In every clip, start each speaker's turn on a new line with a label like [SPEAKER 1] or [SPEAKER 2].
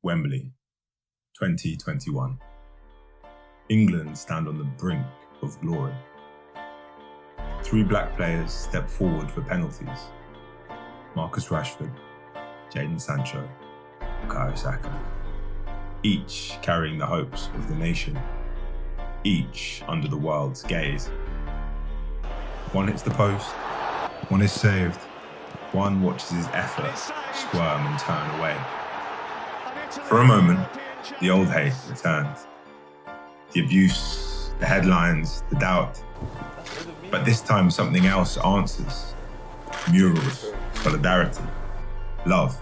[SPEAKER 1] Wembley, 2021. England stand on the brink of glory. 3 black players step forward for penalties. Marcus Rashford, Jadon Sancho, Bukayo Saka. Each carrying the hopes of the nation. Each under the world's gaze. One hits the post, one is saved, one watches his effort squirm and turn away. For a moment, the old hate returns. The abuse, the headlines, the doubt. But this time something else answers. Murals, solidarity, love.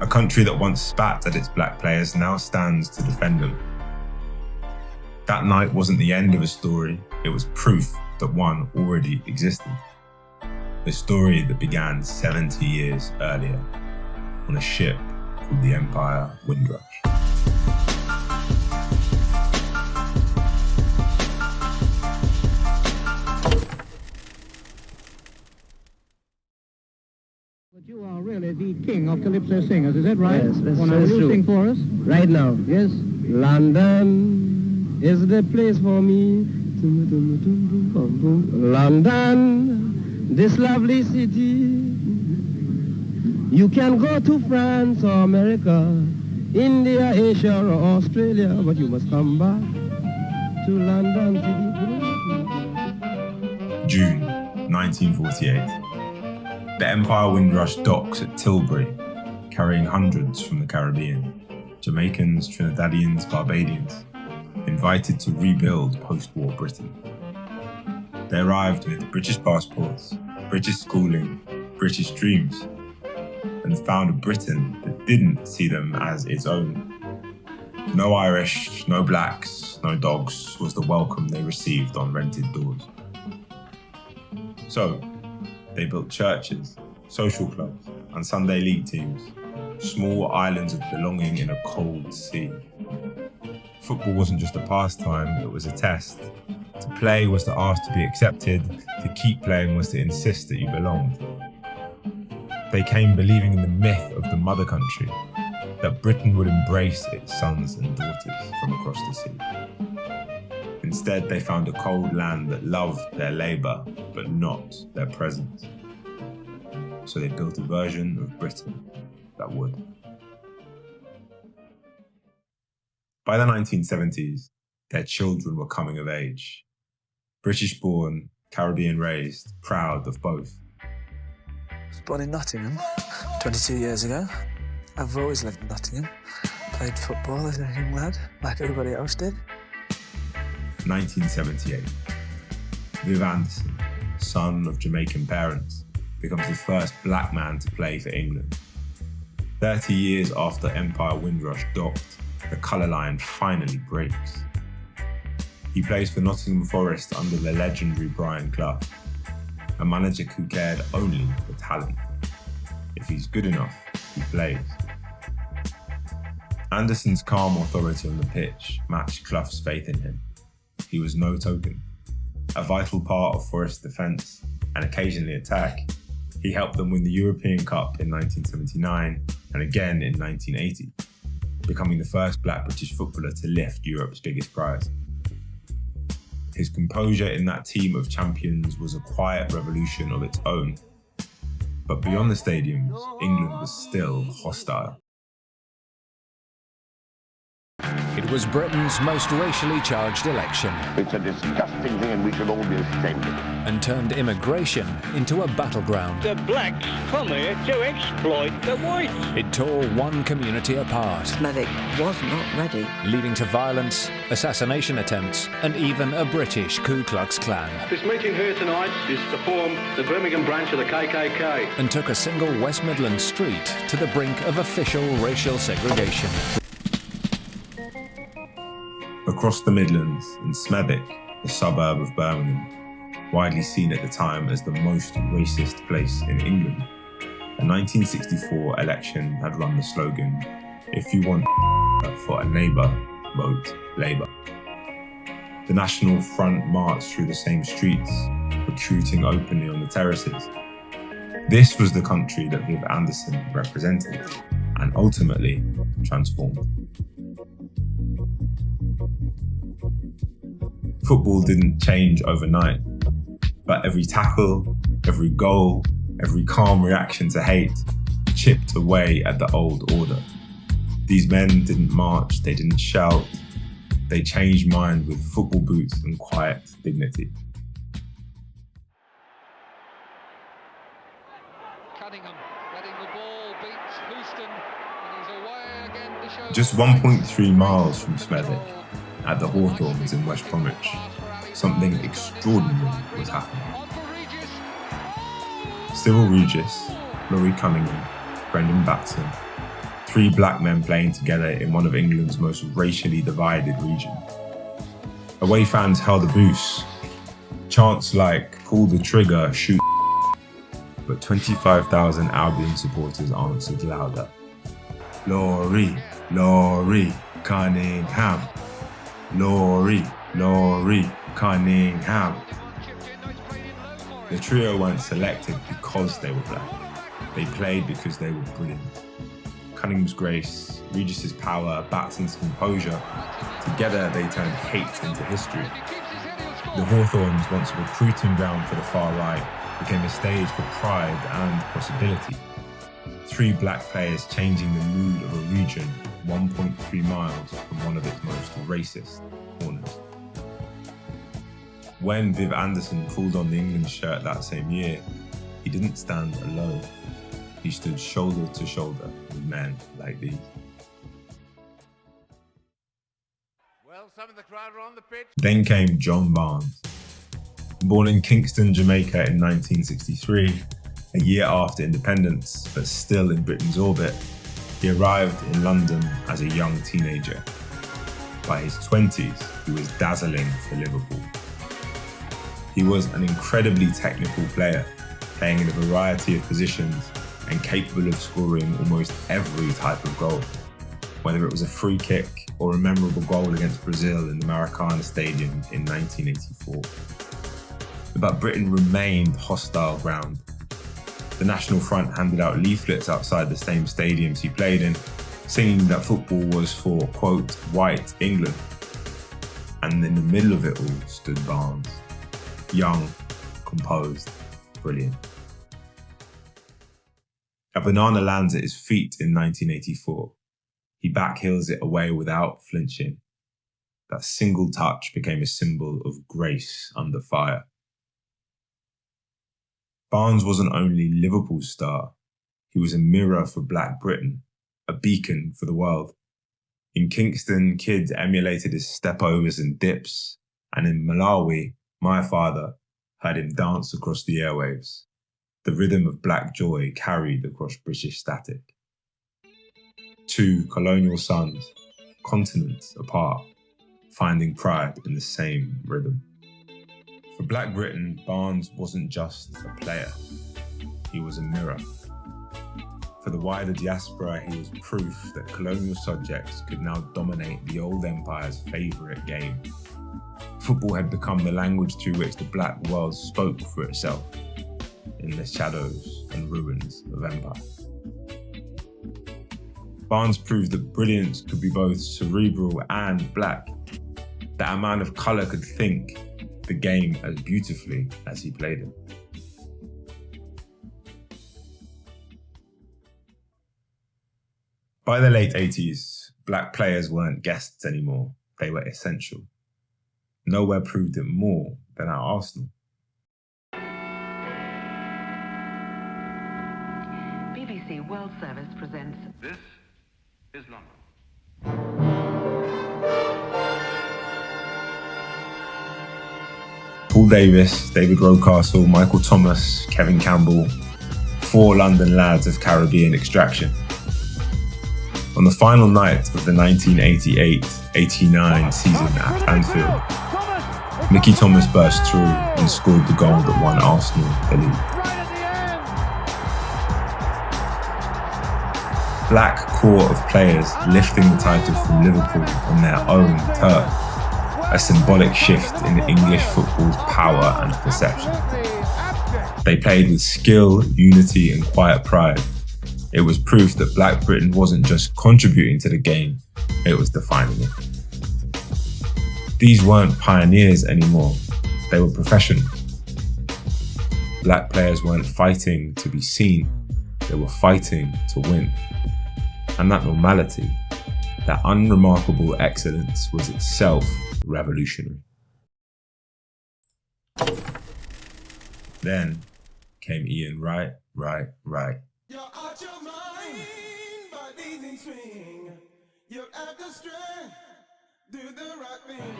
[SPEAKER 1] A country that once spat at its black players now stands to defend them. That night wasn't the end of a story, it was proof that one already existed. A story that began 70 years earlier on a ship called the Empire Windrush.
[SPEAKER 2] But you are really the king of calypso singers, is that right?
[SPEAKER 3] Yes, that's
[SPEAKER 2] Will you
[SPEAKER 3] true.
[SPEAKER 2] sing for us?
[SPEAKER 3] Right now.
[SPEAKER 2] Yes.
[SPEAKER 3] London is the place for me. London, this lovely city. You can go to France or America, India, Asia or Australia, but you must come back to London to be.
[SPEAKER 1] June 1948. The Empire Windrush docks at Tilbury, carrying hundreds from the Caribbean, Jamaicans, Trinidadians, Barbadians, invited to rebuild post-war Britain. They arrived with British passports, British schooling, British dreams, and found a Britain that didn't see them as its own. No Irish, no blacks, no dogs was the welcome they received on rented doors. So, they built churches, social clubs, and Sunday league teams, small islands of belonging in a cold sea. Football wasn't just a pastime, it was a test. To play was to ask to be accepted, to keep playing was to insist that you belonged. They came believing in the myth of the mother country, that Britain would embrace its sons and daughters from across the sea. Instead, they found a cold land that loved their labour, but not their presence. So they built a version of Britain that would. By the 1970s, their children were coming of age. British-born, Caribbean-raised, proud of both.
[SPEAKER 4] I was born in Nottingham 22 years ago. I've always lived in Nottingham. Played football as a young lad, like everybody else did.
[SPEAKER 1] 1978. Viv Anderson, son of Jamaican parents, becomes the first black man to play for England. 30 years after Empire Windrush docked, the colour line finally breaks. He plays for Nottingham Forest under the legendary Brian Clough, a manager who cared only for talent. If he's good enough, he plays. Anderson's calm authority on the pitch matched Clough's faith in him. He was no token. A vital part of Forest's defence, and occasionally attack, he helped them win the European Cup in 1979 and again in 1980, becoming the first black British footballer to lift Europe's biggest prize. His composure in that team of champions was a quiet revolution of its own. But beyond the stadiums, England was still hostile.
[SPEAKER 5] It was Britain's most racially charged election.
[SPEAKER 6] It's a disgusting thing and we should all be ashamed of it.
[SPEAKER 5] And turned immigration into a battleground.
[SPEAKER 7] The blacks come here to exploit the whites.
[SPEAKER 5] It tore one community apart,
[SPEAKER 8] Smethwick was not ready.
[SPEAKER 5] leading to violence, assassination attempts, and even a British Ku Klux Klan.
[SPEAKER 9] This meeting here tonight is to form the Birmingham branch of the KKK.
[SPEAKER 5] And took a single West Midlands street to the brink of official racial segregation.
[SPEAKER 1] Across the Midlands, in Smethwick, a suburb of Birmingham, widely seen at the time as the most racist place in England, a 1964 election had run the slogan, "If you want for a neighbour, vote Labour." The National Front marched through the same streets, recruiting openly on the terraces. This was the country that Viv Anderson represented, and ultimately transformed. Football didn't change overnight, but every tackle, every goal, every calm reaction to hate chipped away at the old order. These men didn't march, they didn't shout, they changed mind with football boots and quiet dignity.
[SPEAKER 10] Cunningham letting the ball beat Houston, and he's away again to show.
[SPEAKER 1] Just 1.3 miles from Smethwick, at the Hawthorns in West Bromwich, something extraordinary was happening. Cyril Regis, Cunningham, Brendan Batson, 3 black men playing together in one of England's most racially divided regions. Away fans held a boost, chants like "pull the trigger, shoot," but 25,000 Albion supporters answered louder. Laurie, Cunningham. Laurie, Cunningham. The trio weren't selected because they were black. They played because they were brilliant. Cunningham's grace, Regis's power, Batson's composure. Together they turned hate into history. The Hawthorns, once a recruiting ground for the far right, became a stage for pride and possibility. 3 black players changing the mood of a region 1.3 miles from one of its most racist corners. When Viv Anderson pulled on the England shirt that same year, he didn't stand alone. He stood shoulder to shoulder with men like these.
[SPEAKER 11] Well, some of the crowd are on the pitch.
[SPEAKER 1] Then came John Barnes. Born in Kingston, Jamaica in 1963, a year after independence, but still in Britain's orbit, he arrived in London as a young teenager. By his 20s, he was dazzling for Liverpool. He was an incredibly technical player, playing in a variety of positions and capable of scoring almost every type of goal, whether it was a free kick or a memorable goal against Brazil in the Maracana Stadium in 1984. But Britain remained hostile ground. The National Front handed out leaflets outside the same stadiums he played in, singing that football was for, quote, white England. And in the middle of it all stood Barnes. Young, composed, brilliant. A banana lands at his feet in 1984. He backheels it away without flinching. That single touch became a symbol of grace under fire. Barnes wasn't only Liverpool's star, he was a mirror for Black Britain, a beacon for the world. In Kingston, kids emulated his stepovers and dips, and in Malawi, my father heard him dance across the airwaves. The rhythm of black joy carried across British static. 2 colonial sons, continents apart, finding pride in the same rhythm. For Black Britain, Barnes wasn't just a player, he was a mirror. For the wider diaspora, he was proof that colonial subjects could now dominate the old empire's favourite game. Football had become the language through which the black world spoke for itself in the shadows and ruins of empire. Barnes proved that brilliance could be both cerebral and black, that a man of colour could think the game as beautifully as he played it. By the late 80s, black players weren't guests anymore, they were essential. Nowhere proved it more than at Arsenal.
[SPEAKER 12] BBC World Service presents
[SPEAKER 11] This is London.
[SPEAKER 1] Paul Davis, David Rocastle, Michael Thomas, Kevin Campbell, 4 London lads of Caribbean extraction. On the final night of the 1988-89 season at Anfield, Mickey Thomas burst through and scored the goal that won Arsenal the league. Black core of players lifting the title from Liverpool on their own turf, a symbolic shift in English football's power and perception. They played with skill, unity and quiet pride, It was proof that Black Britain wasn't just contributing to the game, it was defining it. These weren't pioneers anymore, they were professionals. Black players weren't fighting to be seen, they were fighting to win. And that normality, that unremarkable excellence was itself revolutionary. Then came Ian Wright.
[SPEAKER 13] You're out your mind, bodies in swing. You have the strength, do the right thing.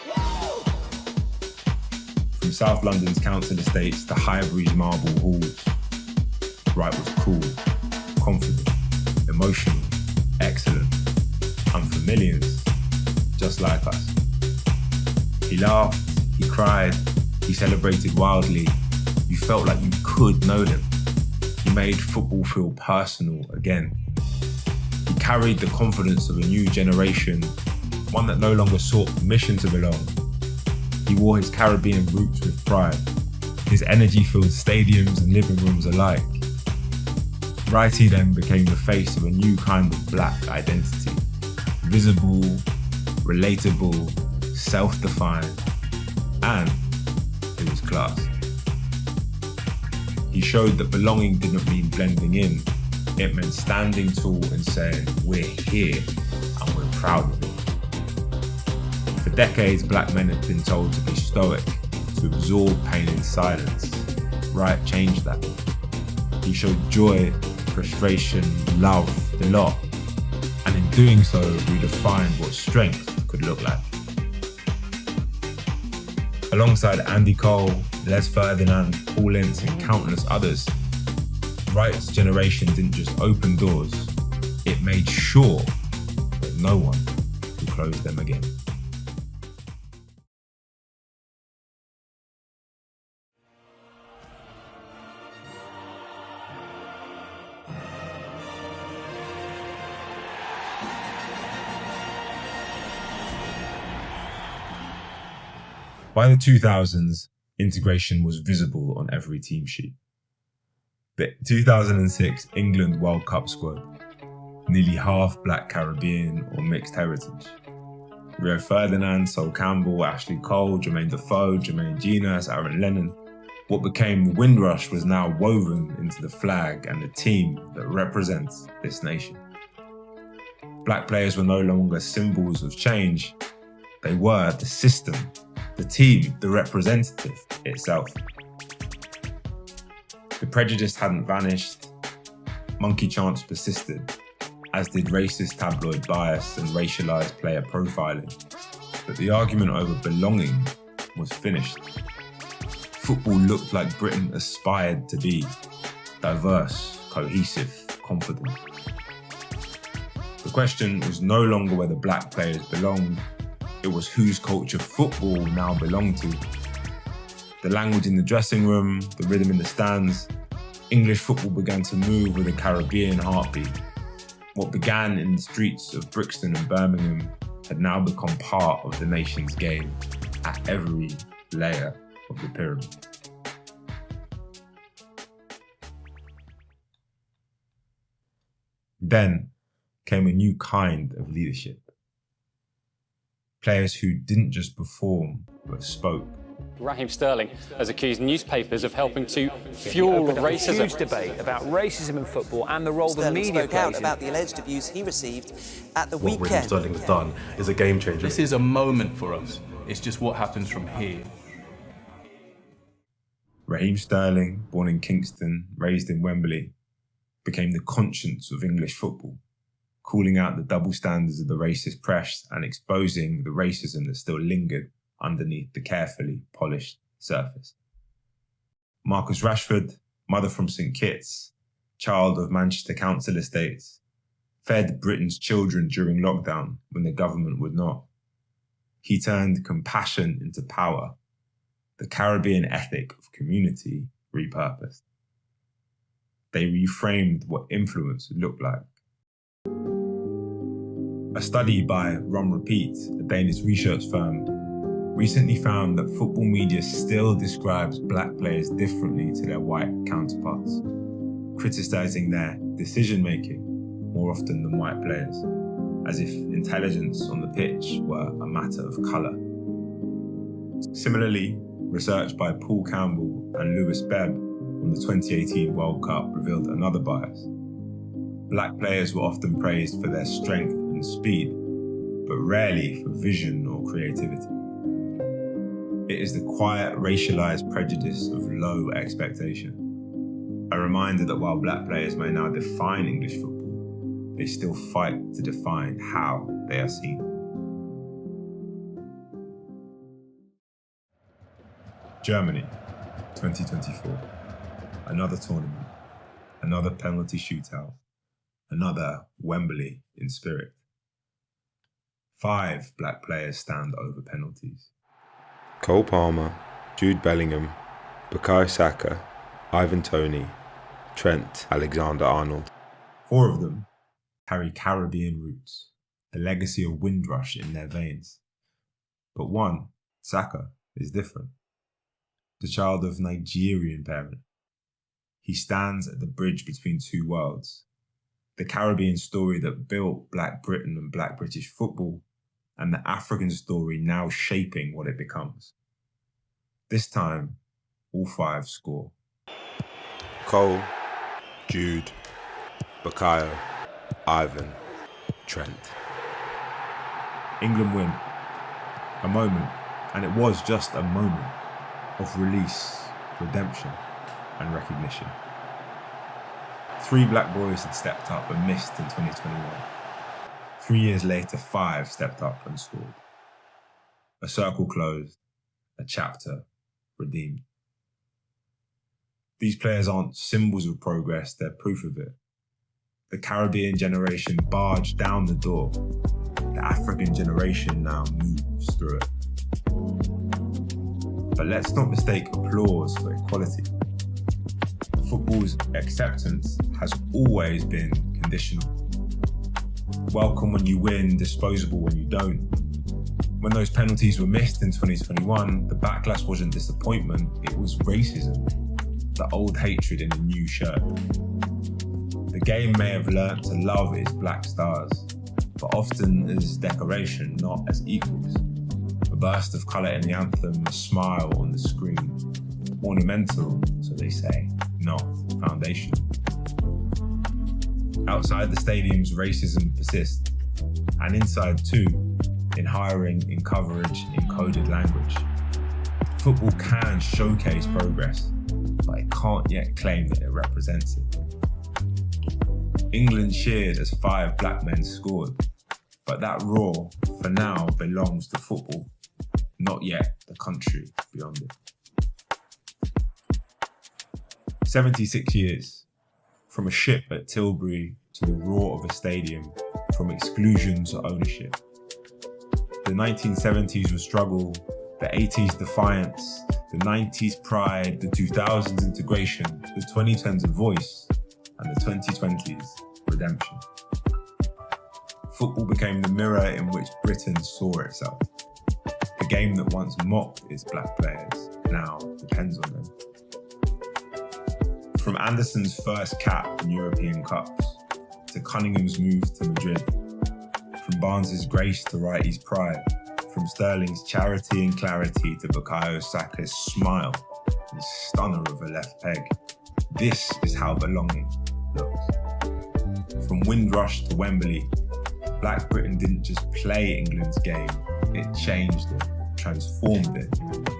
[SPEAKER 13] Woo!
[SPEAKER 1] From South London's council estates to Highbury's marble halls, Wright was cool, confident, emotional, excellent, and for millions, just like us. He laughed, he cried, he celebrated wildly. You felt like you could know them. He made football feel personal again. He carried the confidence of a new generation, one that no longer sought permission to belong. He wore his Caribbean roots with pride. His energy filled stadiums and living rooms alike. Wrighty then became the face of a new kind of Black identity. Visible, relatable, self-defined, and it was class. He showed that belonging didn't mean blending in. It meant standing tall and saying, we're here and we're proud of it. For decades, Black men had been told to be stoic, to absorb pain in silence. Wright changed that. He showed joy, frustration, love, the lot. And in doing so, redefined what strength could look like. Alongside Andy Cole, Les Ferdinand, Paul Ince and countless others, Wright's generation didn't just open doors, it made sure that no one could close them again. By the 2000s, integration was visible on every team sheet. The 2006 England World Cup squad, nearly half Black Caribbean or mixed heritage. Rio Ferdinand, Sol Campbell, Ashley Cole, Jermaine Defoe, Jermaine Genius, Aaron Lennon. What became the Windrush was now woven into the flag and the team that represents this nation. Black players were no longer symbols of change, they were the system, the team, the representative itself. The prejudice hadn't vanished, monkey chants persisted, as did racist tabloid bias and racialised player profiling. But the argument over belonging was finished. Football looked like Britain aspired to be, diverse, cohesive, confident. The question was no longer whether Black players belonged, it was whose culture football now belonged to. The language in the dressing room, the rhythm in the stands, English football began to move with a Caribbean heartbeat. What began in the streets of Brixton and Birmingham had now become part of the nation's game at every layer of the pyramid. Then came a new kind of leadership. Players who didn't just perform, but spoke.
[SPEAKER 14] Raheem Sterling has accused newspapers of helping to fuel racism.
[SPEAKER 15] A huge debate about racism in football and the role the media
[SPEAKER 16] spoke out
[SPEAKER 15] plays
[SPEAKER 16] about the alleged abuse he received at the weekend.
[SPEAKER 17] What Raheem Sterling has done is a game changer.
[SPEAKER 18] This is a moment for us. It's just what happens from here.
[SPEAKER 1] Raheem Sterling, born in Kingston, raised in Wembley, became the conscience of English football, calling out the double standards of the racist press and exposing the racism that still lingered underneath the carefully polished surface. Marcus Rashford, mother from St Kitts, child of Manchester Council estates, fed Britain's children during lockdown when the government would not. He turned compassion into power, the Caribbean ethic of community repurposed. They reframed what influence looked like. A study by Ron Repeat, a Danish research firm, recently found that football media still describes Black players differently to their white counterparts. criticising their decision-making more often than white players, as if intelligence on the pitch were a matter of colour. Similarly, research by Paul Campbell and Lewis Bebb on the 2018 World Cup revealed another bias. Black players were often praised for their strength and speed, but rarely for vision or creativity. It is the quiet, racialised prejudice of low expectation. A reminder that while black players may now define English football, they still fight to define how they are seen. Germany, 2024. Another tournament, another penalty shootout, another Wembley in spirit. 5 black players stand over penalties.
[SPEAKER 19] Cole Palmer, Jude Bellingham, Bukayo Saka, Ivan Toney, Trent Alexander-Arnold.
[SPEAKER 1] 4 of them carry Caribbean roots, the legacy of Windrush in their veins. But one, Saka, is different. The child of Nigerian parent. He stands at the bridge between 2 worlds. The Caribbean story that built Black Britain and Black British football, and the African story now shaping what it becomes. This time, all 5 score.
[SPEAKER 19] Cole, Jude, Bukayo, Ivan, Trent.
[SPEAKER 1] England win. A moment, and it was just a moment, of release, redemption, and recognition. 3 black boys had stepped up and missed in 2021. 3 years later, 5 stepped up and scored. A circle closed, a chapter redeemed. These players aren't symbols of progress, they're proof of it. The Caribbean generation barged down the door. The African generation now moves through it. But let's not mistake applause for equality. Football's acceptance has always been conditional. Welcome when you win, disposable when you don't. When those penalties were missed in 2021, the backlash wasn't disappointment, it was racism. The old hatred in a new shirt. The game may have learnt to love its black stars, but often as decoration, not as equals. A burst of colour in the anthem, a smile on the screen. Ornamental, so they say, not foundational. Outside the stadiums, racism persists, and inside too, in hiring, in coverage, in coded language. Football can showcase progress, but it can't yet claim that it represents it. England cheered as 5 black men scored, but that roar, for now, belongs to football, not yet the country beyond it. 76 years. From a ship at Tilbury to the roar of a stadium, from exclusion to ownership. The 1970s was struggle, the 80s defiance, the 90s pride, the 2000s integration, the 2010s a voice, and the 2020s redemption. Football became the mirror in which Britain saw itself. The game that once mocked its black players now depends on them. From Anderson's first cap in European Cups, to Cunningham's move to Madrid, from Barnes's grace to Wright's pride, from Sterling's charity and clarity to Bukayo Saka's smile and stunner of a left peg. This is how belonging looks. From Windrush to Wembley, Black Britain didn't just play England's game, it changed it, transformed it,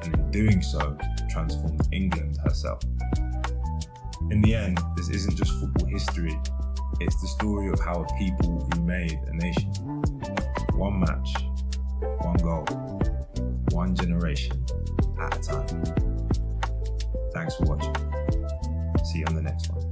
[SPEAKER 1] and in doing so, transformed England herself. In the end, this isn't just football history, it's the story of how a people remade a nation. One match, one goal, one generation at a time. Thanks for watching. See you on the next one.